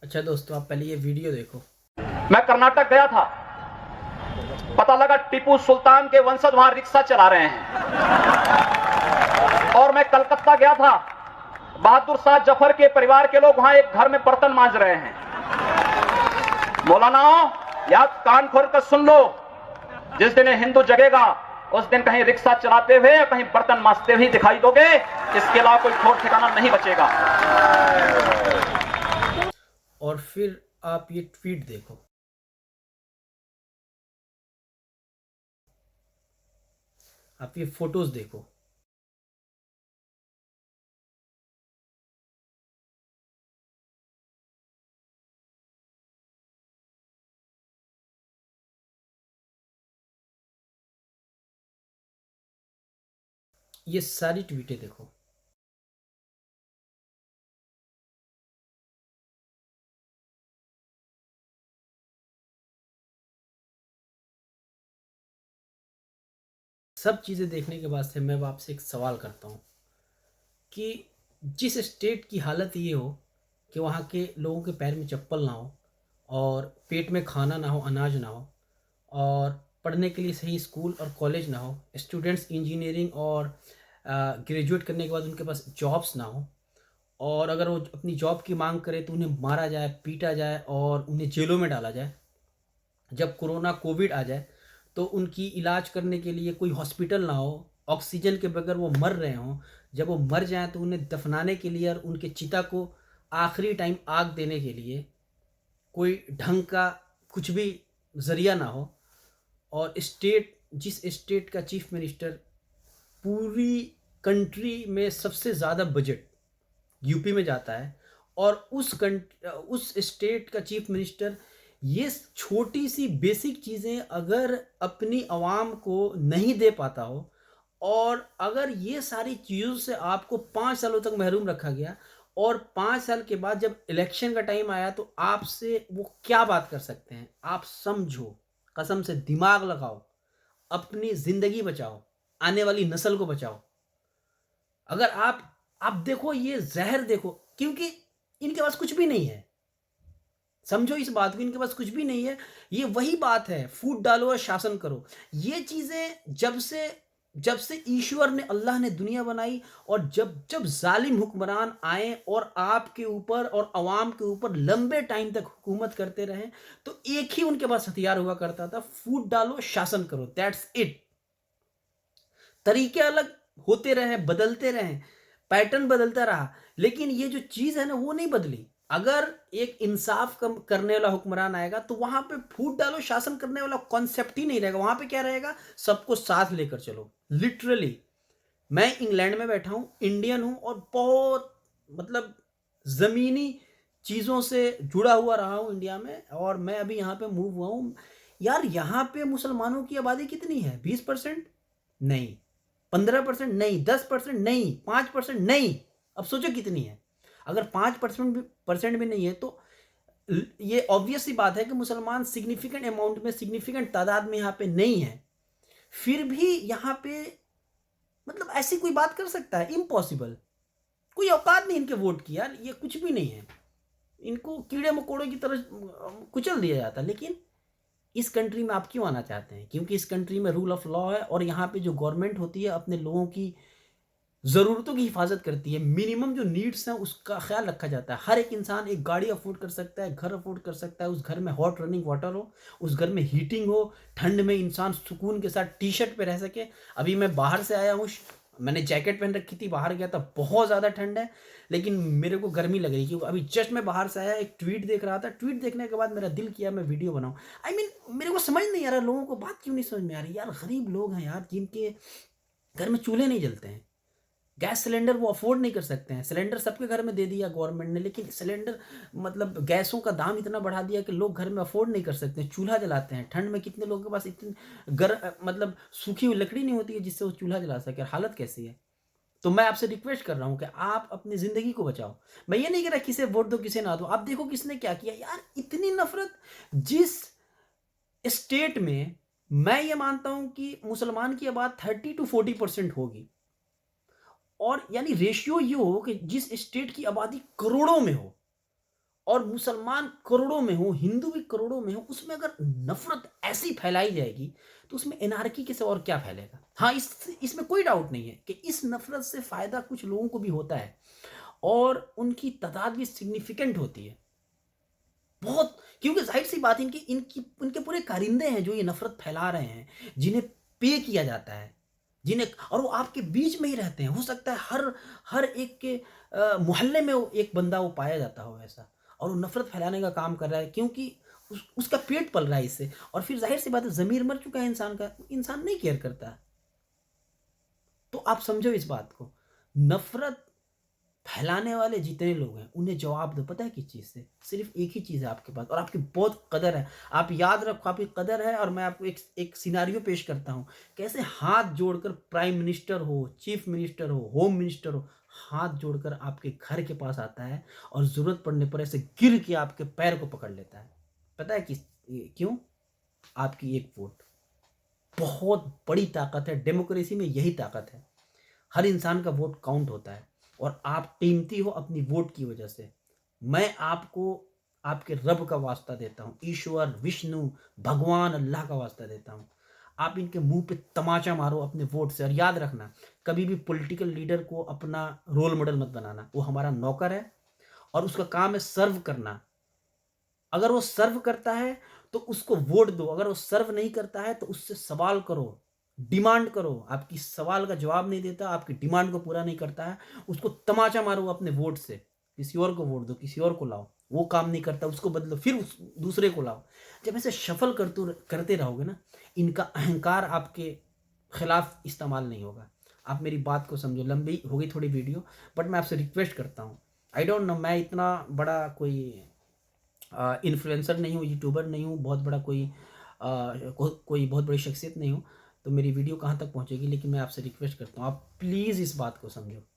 अच्छा दोस्तों, आप पहले ये वीडियो देखो। मैं कर्नाटक गया था, पता लगा टीपू सुल्तान के वंशज वहां रिक्शा चला रहे हैं। और मैं कलकत्ता गया था, बहादुर शाह जफर के परिवार के लोग वहां एक घर में बर्तन मांज रहे हैं। मौलाना, याद कान खोल कर सुन लो, जिस दिन हिंदू जगेगा उस दिन कहीं रिक्शा चलाते हुए या कहीं बर्तन मांजते हुए दिखाई दोगे। इसके अलावा कोई ठोर ठिकाना नहीं बचेगा। और फिर आप ये ट्वीट देखो। आप ये फोटोज देखो। ये सारी ट्वीटें देखो। सब चीज़ें देखने के बाद से मैं अब आपसे एक सवाल करता हूँ कि जिस स्टेट की हालत ये हो कि वहाँ के लोगों के पैर में चप्पल ना हो और पेट में खाना ना हो, अनाज ना हो, और पढ़ने के लिए सही स्कूल और कॉलेज ना हो, स्टूडेंट्स इंजीनियरिंग और ग्रेजुएट करने के बाद उनके पास जॉब्स ना हो, और अगर वो अपनी जॉब की मांग करे तो उन्हें मारा जाए, पीटा जाए और उन्हें जेलों में डाला जाए। जब कोरोना कोविड आ जाए तो उनकी इलाज करने के लिए कोई हॉस्पिटल ना हो, ऑक्सीजन के बगैर वो मर रहे हों। जब वो मर जाएं तो उन्हें दफनाने के लिए और उनके चिता को आखिरी टाइम आग देने के लिए कोई ढंग का कुछ भी ज़रिया ना हो। और जिस स्टेट का चीफ मिनिस्टर पूरी कंट्री में सबसे ज़्यादा बजट यूपी में जाता है, और उस स्टेट का चीफ मिनिस्टर ये छोटी सी बेसिक चीज़ें अगर अपनी आवाम को नहीं दे पाता हो, और अगर ये सारी चीज़ों से आपको 5 सालों तक महरूम रखा गया, और 5 साल के बाद जब इलेक्शन का टाइम आया तो आपसे वो क्या बात कर सकते हैं? आप समझो, कसम से दिमाग लगाओ, अपनी ज़िंदगी बचाओ, आने वाली नस्ल को बचाओ। अगर आप देखो, ये ज़हर देखो, क्योंकि इनके पास कुछ भी नहीं है। समझो इस बात को, इनके पास कुछ भी नहीं है। ये वही बात है, फूट डालो और शासन करो। ये चीज़ें जब से ईश्वर ने, अल्लाह ने दुनिया बनाई, और जब जब ज़ालिम हुक्मरान आए और आपके ऊपर और अवाम के ऊपर लंबे टाइम तक हुकूमत करते रहे, तो एक ही उनके पास हथियार हुआ करता था, फूट डालो, शासन करो, दैट्स इट। तरीके अलग होते रहे, बदलते रहे, पैटर्न बदलता रहा, लेकिन ये जो चीज़ है ना वो नहीं बदली। अगर एक इंसाफ करने वाला हुक्मरान आएगा तो वहां पे फूट डालो शासन करने वाला कॉन्सेप्ट ही नहीं रहेगा। वहां पे क्या रहेगा? सबको साथ लेकर चलो। लिटरली मैं इंग्लैंड में बैठा हूँ, इंडियन हूँ, और बहुत मतलब ज़मीनी चीज़ों से जुड़ा हुआ रहा हूँ इंडिया में, और मैं अभी यहाँ पे मूव हुआ हूँ। यार यहाँ पे मुसलमानों की आबादी कितनी है? 20%? नहीं। 15% नहीं, 10% नहीं, 5% नहीं। अब सोचो कितनी है। अगर 5% भी नहीं है तो ये ऑब्वियस सी बात है कि मुसलमान सिग्निफिकेंट अमाउंट में, सिग्निफिकेंट तादाद में यहाँ पे नहीं है। फिर भी यहाँ पे मतलब ऐसी कोई बात कर सकता है? इम्पॉसिबल। कोई औकात नहीं इनके वोट की यार, ये कुछ भी नहीं है। इनको कीड़े मकोड़ों की तरह कुचल दिया जाता है। लेकिन इस कंट्री में आप क्यों आना चाहते हैं? क्योंकि इस कंट्री में रूल ऑफ लॉ है, और यहाँ पे जो गवर्नमेंट होती है अपने लोगों की ज़रूरतों की हिफाजत करती है। मिनिमम जो नीड्स हैं उसका ख्याल रखा जाता है। हर एक इंसान एक गाड़ी अफोर्ड कर सकता है, घर अफोर्ड कर सकता है, उस घर में हॉट रनिंग वाटर हो, उस घर में हीटिंग हो, ठंड में इंसान सुकून के साथ टी शर्ट पे रह सके। अभी मैं बाहर से आया हूँ, मैंने जैकेट पहन रखी थी, बाहर गया था, बहुत ज़्यादा ठंड है, लेकिन मेरे को गर्मी लग रही, क्योंकि अभी जस्ट मैं बाहर से आया, एक ट्वीट देख रहा था। ट्वीट देखने के बाद मेरा दिल किया मैं वीडियो बनाऊँ। मेरे को समझ नहीं आ रहा, लोगों को बात क्यों नहीं समझ में आ रही यार। गरीब लोग हैं यार, जिनके घर में चूल्हे नहीं जलते हैं, गैस सिलेंडर वो अफोर्ड नहीं कर सकते हैं। सिलेंडर सबके घर में दे दिया गवर्नमेंट ने, लेकिन सिलेंडर मतलब गैसों का दाम इतना बढ़ा दिया कि लोग घर में अफोर्ड नहीं कर सकते हैं, चूल्हा जलाते हैं। ठंड में कितने लोगों के पास इतनी मतलब सूखी हुई लकड़ी नहीं होती है जिससे वो चूल्हा जला सके। हालत कैसी है? तो मैं आपसे रिक्वेस्ट कर रहा हूँ कि आप अपनी ज़िंदगी को बचाओ। मैं ये नहीं कह रहा किसे वोट दो किसे ना दो। आप देखो किसने क्या किया यार। इतनी नफरत जिस स्टेट में, मैं ये मानता हूँ कि मुसलमान की आबाद 30 to 40% होगी, और यानी रेशियो ये हो कि जिस स्टेट की आबादी करोड़ों में हो और मुसलमान करोड़ों में हो, हिंदू भी करोड़ों में हो, उसमें अगर नफ़रत ऐसी फैलाई जाएगी, तो उसमें एनार्की के सिवा और क्या फैलेगा? हाँ, इसमें कोई डाउट नहीं है कि इस नफ़रत से फ़ायदा कुछ लोगों को भी होता है और उनकी तादाद भी सिग्निफिकेंट होती है। बहुत, क्योंकि ज़ाहिर-सी बात है इनकी इनकी इनके पूरे कारिंदे हैं जो ये नफ़रत फैला रहे हैं, जिन्हें पे किया जाता है, जिन्हें, और वो आपके बीच में ही रहते हैं। हो सकता है हर हर एक के मोहल्ले में वो एक बंदा वो पाया जाता हो ऐसा, और वो नफ़रत फैलाने का काम कर रहा है क्योंकि उसका पेट पल रहा है इससे, और फिर ज़ाहिर-सी बात है ज़मीर मर चुका है इंसान का, इंसान नहीं केयर करता। तो आप समझो इस बात को। नफ़रत फैलाने वाले जितने लोग हैं, उन्हें जवाब दो, पता है किस चीज़ से? सिर्फ़ एक ही चीज़ है आपके पास और आपकी बहुत कदर है। आप याद रखो आपकी कदर है, और मैं आपको एक एक सिनेरियो पेश करता हूँ। कैसे हाथ जोड़कर प्राइम मिनिस्टर हो, चीफ़ मिनिस्टर हो, होम मिनिस्टर हो, हाथ जोड़कर आपके घर के पास आता है और ज़रूरत पड़ने पर ऐसे गिर के आपके पैर को पकड़ लेता है। पता है क्यों? आपकी एक वोट। बहुत बड़ी ताकत है, डेमोक्रेसी में यही ताकत है। हर इंसान का वोट काउंट होता है और आप कीमती हो अपनी वोट की वजह से। मैं आपको आपके रब का वास्ता देता हूँ, ईश्वर, विष्णु, भगवान, अल्लाह का वास्ता देता हूँ। आप इनके मुँह पे तमाचा मारो अपने वोट से, और याद रखना, कभी भी पॉलिटिकल लीडर को अपना रोल मॉडल मत बनाना। वो हमारा नौकर है और उसका काम है सर्व करना। अगर वो सर्व करता है तो उसको वोट दो, अगर वो सर्व नहीं करता है तो उससे सवाल करो, डिमांड करो। आपकी सवाल का जवाब नहीं देता, आपकी डिमांड को पूरा नहीं करता है, उसको तमाचा मारो अपने वोट से। किसी और को वोट दो, किसी और को लाओ। वो काम नहीं करता, उसको बदलो, फिर दूसरे को लाओ। जब ऐसे शफल करते रहोगे ना, इनका अहंकार आपके खिलाफ इस्तेमाल नहीं होगा। आप मेरी बात को समझो। लंबी हो गई थोड़ी वीडियो, बट मैं आपसे रिक्वेस्ट करता हूँ, आई डोंट नो, मैं इतना बड़ा कोई इन्फ्लुएंसर नहीं हूँ, यूट्यूबर नहीं हूँ, बहुत बड़ा कोई बहुत बड़ी शख्सियत नहीं हूँ, तो मेरी वीडियो कहाँ तक पहुँचेगी, लेकिन मैं आपसे रिक्वेस्ट करता हूँ, आप प्लीज़ इस बात को समझो।